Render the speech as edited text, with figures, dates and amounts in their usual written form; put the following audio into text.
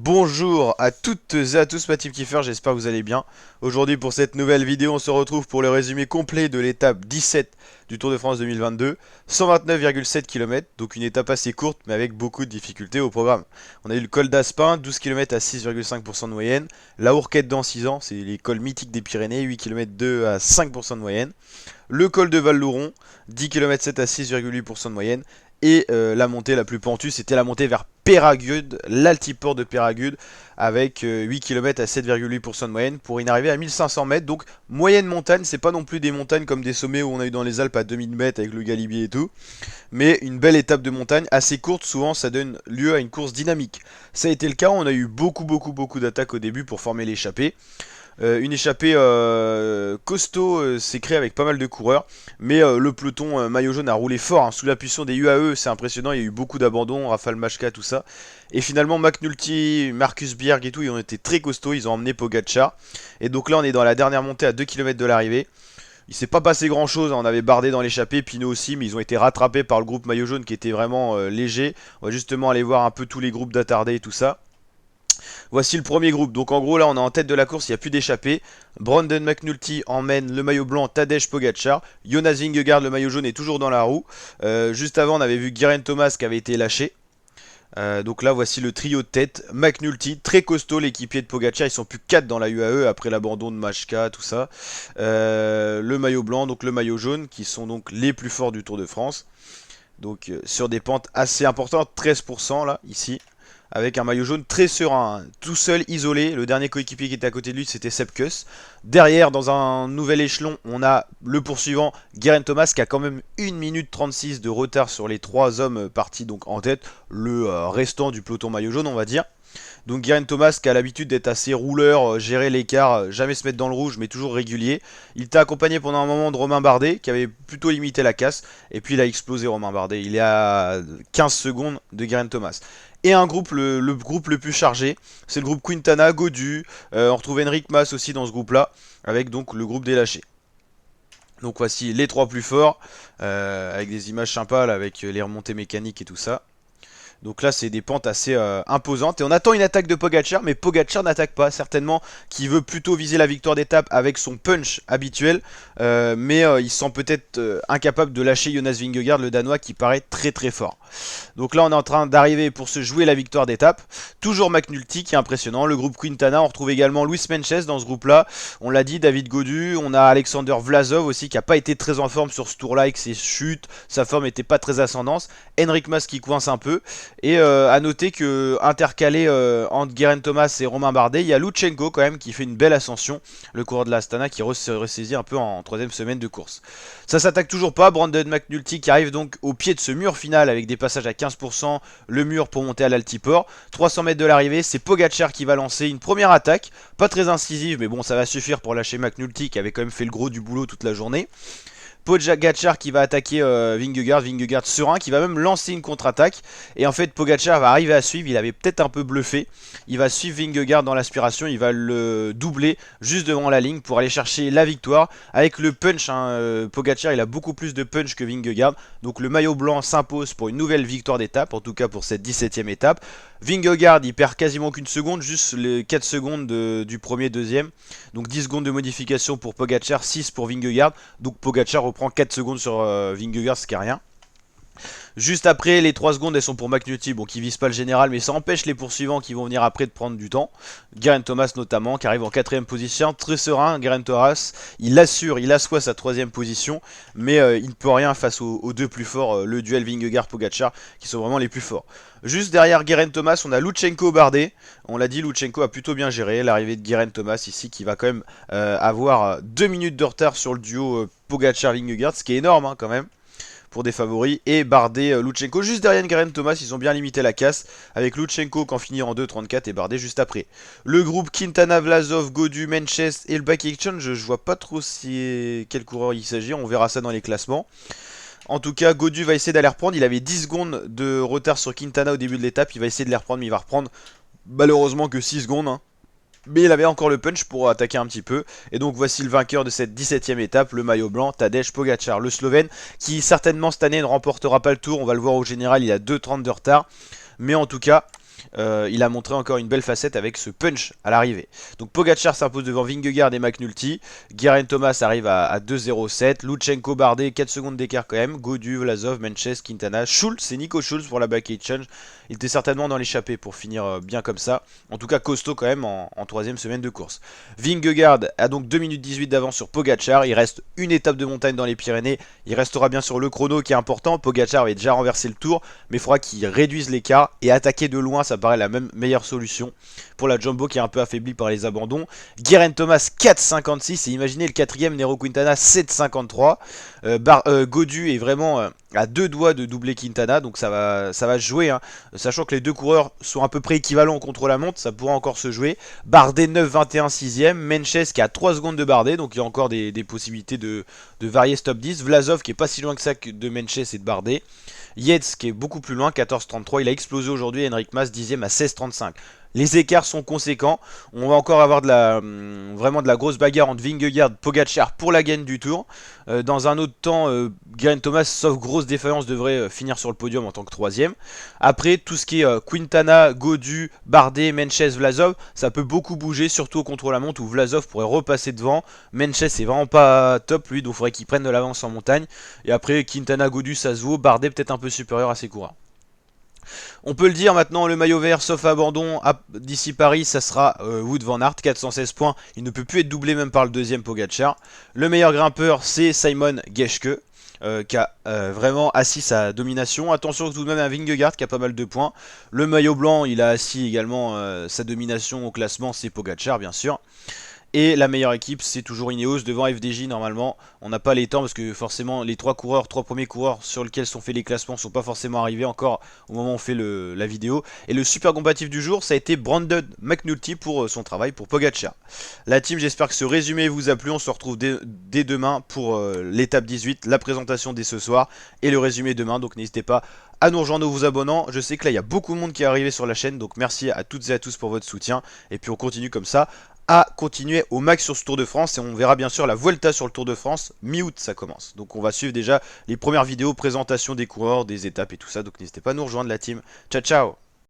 Bonjour à toutes et à tous, ma team Kiffer, j'espère que vous allez bien. Aujourd'hui pour cette nouvelle vidéo, on se retrouve pour le résumé complet de l'étape 17 du Tour de France 2022. 129,7 km, donc une étape assez courte mais avec beaucoup de difficultés au programme. On a eu le col d'Aspin, 12 km à 6,5% de moyenne. La Hourquette dans 6 ans, c'est les cols mythiques des Pyrénées, 8 km 2 à 5% de moyenne. Le col de Val-Louron, 10 km 7 à 6,8% de moyenne. Et la montée la plus pentue, c'était la montée vers Péragude, l'altiport de Péragude, avec 8 km à 7,8% de moyenne pour une arrivée à 1500 mètres. Donc moyenne montagne, c'est pas non plus des montagnes comme des sommets où on a eu dans les Alpes à 2000 mètres avec le Galibier et tout. Mais une belle étape de montagne, assez courte, souvent ça donne lieu à une course dynamique. Ça a été le cas, on a eu beaucoup d'attaques au début pour former l'échappée. Une échappée costaud s'est créée avec pas mal de coureurs, mais le peloton maillot jaune a roulé fort, hein, sous la puissance des UAE, c'est impressionnant, il y a eu beaucoup d'abandons, Rafal Majka, tout ça. Et finalement McNulty, Marcus Bjerg et tout, ils ont été très costauds, ils ont emmené Pogacar. Et donc là on est dans la dernière montée à 2 km de l'arrivée. Il s'est pas passé grand chose, hein, on avait Bardet dans l'échappée, Pinot aussi, mais ils ont été rattrapés par le groupe maillot jaune qui était vraiment léger. On va justement aller voir un peu tous les groupes d'attardés et tout ça. Voici le premier groupe. Donc en gros là on est en tête de la course, il n'y a plus d'échappée. Brandon McNulty emmène le maillot blanc, Tadej Pogacar. Jonas Vingegaard, le maillot jaune, est toujours dans la roue. Juste avant on avait vu Geraint Thomas qui avait été lâché. Donc là voici le trio de tête. McNulty, très costaud, l'équipier de Pogacar. Ils sont plus 4 dans la UAE après l'abandon de Majka, tout ça. Le maillot blanc, donc le maillot jaune, qui sont donc les plus forts du Tour de France. Donc sur des pentes assez importantes, 13% là, ici, avec un maillot jaune très serein, hein, tout seul, isolé. Le dernier coéquipier qui était à côté de lui, c'était Sepp Kuss. Derrière, dans un nouvel échelon, on a le poursuivant, Geraint Thomas, qui a quand même 1 minute 36 de retard sur les 3 hommes partis donc en tête, le restant du peloton maillot jaune, on va dire. Donc Geraint Thomas qui a l'habitude d'être assez rouleur, gérer l'écart, jamais se mettre dans le rouge mais toujours régulier. Il était accompagné pendant un moment de Romain Bardet qui avait plutôt limité la casse. Et puis il a explosé Romain Bardet. Il est à 15 secondes de Geraint Thomas. Et un groupe, le groupe le plus chargé, c'est le groupe Quintana, Godu. On retrouve Enric Mas aussi dans ce groupe là, avec donc le groupe des lâchés. Donc voici les 3 plus forts, avec des images sympas là, avec les remontées mécaniques et tout ça. Donc là c'est des pentes assez imposantes et on attend une attaque de Pogacar, mais Pogacar n'attaque pas, certainement qui veut plutôt viser la victoire d'étape avec son punch habituel, mais il se sent peut-être incapable de lâcher Jonas Vingegaard, le Danois, qui paraît très fort. Donc là on est en train d'arriver pour se jouer la victoire d'étape, toujours McNulty qui est impressionnant, le groupe Quintana, on retrouve également Luis Meintjes dans ce groupe là, on l'a dit, David Gaudu, on a Alexander Vlasov aussi qui n'a pas été très en forme sur ce tour là avec ses chutes, sa forme n'était pas très ascendante, Enric Mas qui coince un peu. Et à noter que intercalé entre Geraint Thomas et Romain Bardet, il y a Lutsenko quand même qui fait une belle ascension, le coureur de l'Astana qui se ressaisit un peu en 3ème semaine de course. Ça s'attaque toujours pas, Brandon McNulty qui arrive donc au pied de ce mur final avec des passages à 15%, le mur pour monter à l'altiport. 300 mètres de l'arrivée, c'est Pogacar qui va lancer une première attaque, pas très incisive mais bon ça va suffire pour lâcher McNulty qui avait quand même fait le gros du boulot toute la journée. Pogacar qui va attaquer Vingegaard serein, qui va même lancer une contre-attaque. Et en fait, Pogacar va arriver à suivre, il avait peut-être un peu bluffé. Il va suivre Vingegaard dans l'aspiration, il va le doubler juste devant la ligne pour aller chercher la victoire. Avec le punch, hein, Pogacar il a beaucoup plus de punch que Vingegaard. Donc le maillot blanc s'impose pour une nouvelle victoire d'étape, en tout cas pour cette 17ème étape. Vingegaard il perd quasiment qu'une seconde, juste les 4 secondes du premier, deuxième. Donc 10 secondes de modification pour Pogacar, 6 pour Vingegaard. Donc Pogacar reprend 4 secondes sur Vingegaard, ce qui est rien. Juste après, les 3 secondes elles sont pour McNulty, bon qui vise pas le général, mais ça empêche les poursuivants qui vont venir après de prendre du temps. Geraint Thomas notamment, qui arrive en 4ème position, très serein. Geraint Thomas, il assure, il assoit sa 3ème position, mais il ne peut rien face aux deux plus forts, le duel Vingegaard-Pogacar, qui sont vraiment les plus forts. Juste derrière Geraint Thomas, on a Lutsenko Bardet. On l'a dit, Lutsenko a plutôt bien géré l'arrivée de Geraint Thomas ici, qui va quand même avoir 2 minutes de retard sur le duo Pogacar-Vingegaard, ce qui est énorme hein, quand même pour des favoris, et Bardet, Lutsenko juste derrière Geraint Thomas. Ils ont bien limité la casse avec Lutsenko qui en finit en 2,34 et Bardet juste après. Le groupe Quintana, Vlasov, Godu, Meintjes et le Back Action, je vois pas trop quel coureur il s'agit, on verra ça dans les classements. En tout cas, Godu va essayer d'aller reprendre, il avait 10 secondes de retard sur Quintana au début de l'étape, il va essayer de les reprendre, mais il va reprendre malheureusement que 6 secondes, hein. Mais il avait encore le punch pour attaquer un petit peu. Et donc voici le vainqueur de cette 17ème étape, le maillot blanc, Tadej Pogacar, le Slovène, qui certainement cette année ne remportera pas le tour. On va le voir au général, il a 2,30 de retard. Mais en tout cas, il a montré encore une belle facette avec ce punch à l'arrivée. Donc Pogacar s'impose devant Vingegaard et McNulty. Geraint Thomas arrive à 2,07. Lutsenko, Bardet, 4 secondes d'écart quand même. Gaudu, Vlasov, Menches, Quintana, Schultz, c'est Nico Schultz pour la back change. Il était certainement dans l'échappée pour finir bien comme ça. En tout cas costaud quand même en troisième semaine de course. Vingegaard a donc 2 minutes 18 d'avance sur Pogacar. Il reste une étape de montagne dans les Pyrénées. Il restera bien sûr le chrono qui est important. Pogacar avait déjà renversé le tour, mais il faudra qu'il réduise l'écart et attaquer de loin, ça paraît la même meilleure solution pour la Jumbo qui est un peu affaiblie par les abandons. Geraint Thomas 4,56 et imaginez le quatrième Nairo Quintana 7,53. Gaudu est vraiment à deux doigts de doubler Quintana, donc ça va se jouer, hein. Sachant que les deux coureurs sont à peu près équivalents contre la montre, ça pourra encore se jouer. Bardet 9,21 6ème, Menches qui a 3 secondes de Bardet, donc il y a encore des possibilités de varier ce top 10. Vlasov qui est pas si loin que ça de Menches et de Bardet. Yates qui est beaucoup plus loin, 14,33, il a explosé aujourd'hui. Henrik Mas 10ème à 16,35. Les écarts sont conséquents. On va encore avoir vraiment de la grosse bagarre entre Vingegaard et Pogacar pour la gagne du tour. Dans un autre temps, Geraint Thomas, sauf grosse défaillance, devrait finir sur le podium en tant que troisième. Après, tout ce qui est Quintana, Gaudu, Bardet, Menches, Vlasov, ça peut beaucoup bouger, surtout au contre-la-montre où Vlasov pourrait repasser devant. Menches est vraiment pas top lui, donc il faudrait qu'il prenne de l'avance en montagne. Et après, Quintana, Gaudu, ça se vaut. Bardet peut-être un peu supérieur à ses coureurs. On peut le dire maintenant, le maillot vert, sauf abandon, d'ici Paris, ça sera Wout van Aert, 416 points. Il ne peut plus être doublé même par le deuxième Pogacar. Le meilleur grimpeur, c'est Simon Geschke, qui a vraiment assis sa domination. Attention tout de même à Vingegaard qui a pas mal de points. Le maillot blanc, il a assis également sa domination au classement, c'est Pogacar bien sûr. Et la meilleure équipe, c'est toujours Ineos devant FDJ normalement. On n'a pas les temps parce que forcément les trois premiers coureurs sur lesquels sont faits les classements sont pas forcément arrivés encore au moment où on fait la vidéo. Et le super combatif du jour, ça a été Brandon McNulty pour son travail pour Pogacar. La team, j'espère que ce résumé vous a plu. On se retrouve dès demain pour l'étape 18, la présentation dès ce soir et le résumé demain. Donc n'hésitez pas à nous rejoindre en vous abonnant. Je sais que là il y a beaucoup de monde qui est arrivé sur la chaîne, donc merci à toutes et à tous pour votre soutien. Et puis on continue comme ça à continuer au max sur ce Tour de France et on verra bien sûr la Vuelta sur le Tour de France, mi-août ça commence. Donc on va suivre déjà les premières vidéos, présentation des coureurs, des étapes et tout ça, donc n'hésitez pas à nous rejoindre la team. Ciao ciao.